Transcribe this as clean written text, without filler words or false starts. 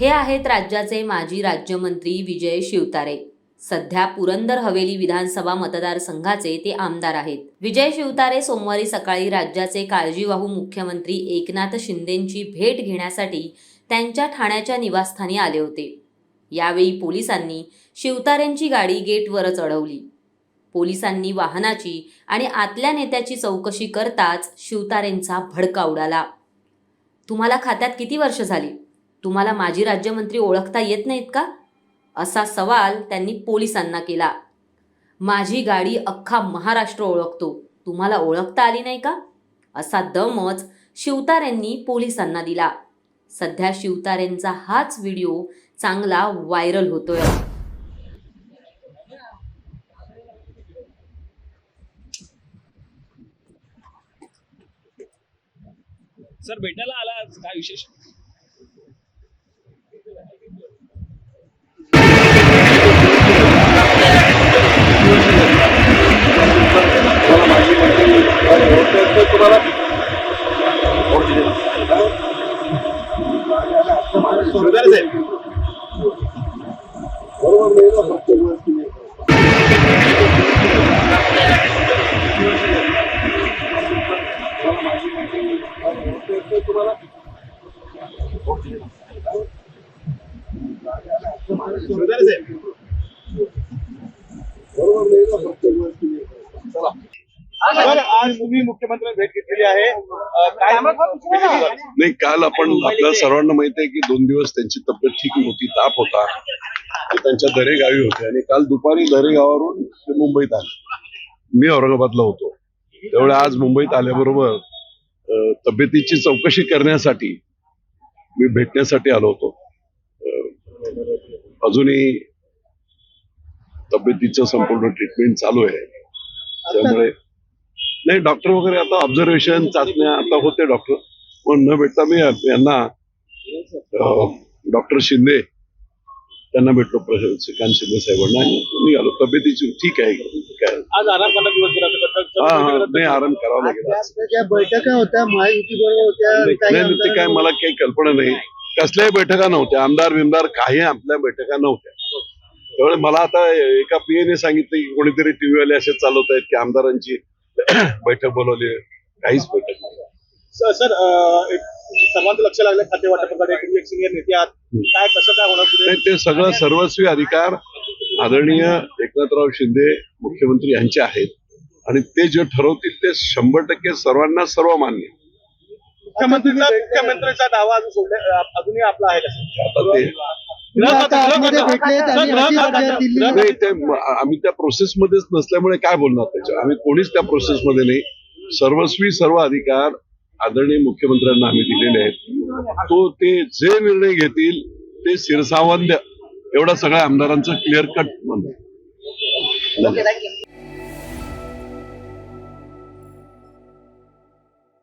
हे आहेत राज्याचे माजी राज्यमंत्री विजय शिवतारे। सध्या पुरंदर हवेली विधानसभा मतदारसंघाचे ते आमदार आहेत। विजय शिवतारे सोमवारी सकाळी राज्याचे काळजीवाहू मुख्यमंत्री एकनाथ शिंदेंची भेट घेण्यासाठी त्यांच्या ठाण्याच्या निवासस्थानी आले होते। यावेळी पोलिसांनी शिवतारेंची गाडी गेटवरच अडवली। पोलिसांनी वाहनाची आणि आतल्या नेत्याची चौकशी करताच शिवतारेंचा भडका उडाला। तुम्हाला खात्यात किती वर्ष झाली? तुम्हाला माजी राज्यमंत्री ओळखता येत नाहीत का? असा सवाल त्यांनी पोलिसांना केला। माझी गाडी अख्खा महाराष्ट्र ओळखतो, तुम्हाला ओळखता आली नाही का? असा दमच शिवतारेंनी पोलिसांना दिला। सध्या शिवतारेंचा हाच व्हिडिओ चांगला व्हायरल होतोय। सर भेटायला आला आज, काय विशेष? आज तुम्ही मुख्यमंत्र्यांना भेट घेतलेली आहे, काय नाही? काल आपण आपल्याला सर्वांना माहिती आहे की 2 दिवस त्यांची तब्येत ठीक नव्हती, ताप होता, ते त्यांच्या दरे गावी होते आणि काल दुपारी दरे गावावरून ते मुंबईत आले। मी औरंगाबादला होतो, त्यामुळे आज मुंबईत आल्याबरोबर तब्येतीची चौकशी करण्यासाठी मी भेटण्यासाठी आलो होतो। अजूनही तब्येतीचं संपूर्ण ट्रीटमेंट चालू आहे, त्यामुळे नाही डॉक्टर वगैरे आता ऑब्झर्वेशन चाचण्या आता होते डॉक्टर, पण न भेटता मी यांना डॉक्टर शिंदे त्यांना भेटलो, श्रीकांत शिंदे साहेबांना, आणि निघालो। तब्येतीची ठीक आहे काय, आज आराम करणार दिवसभर? नाही आराम करावा लागेल। ज्या बैठका होत्या महायुती बरोबर होत्या, नाही ते काय मला काही कल्पना नाही, कसल्याही बैठका नव्हत्या, आमदार बिमदार काही आपल्या बैठका नव्हत्या। त्यामुळे मला आता एका पीएने सांगितलं की कोणीतरी टीव्ही वाले असे चालवत आहेत की आमदारांची बैठक बोलवली, काहीच बैठक नाही। सर सर्वांचं लक्ष लागलं खाते वाटपाकडे, तुम्ही एक सिनियर नेते आहात, काय कसं काय होणार पुढे? ते सगळं सर्वस्वी अधिकार आदरणीय एकनाथराव शिंदे मुख्यमंत्री यांचे आहेत आणि ते जे ठरवतील ते 100% सर्वांना सर्व मान्य। मुख्यमंत्र्यांचा दावा अजूनही आपला आहे आम्ही त्या प्रोसेस मध्येच नसल्यामुळे काय बोलणार त्याच्यावर, आम्ही कोणीच त्या प्रोसेस मध्ये नाही। सर्वस्वी सर्व अधिकार आदरणीय मुख्यमंत्र्यांना आम्ही दिलेले आहेत, तो ते जे निर्णय घेतील ते शिरसावंद्य एवढा सगळ्या आमदारांचं क्लिअर कट म्हणतो।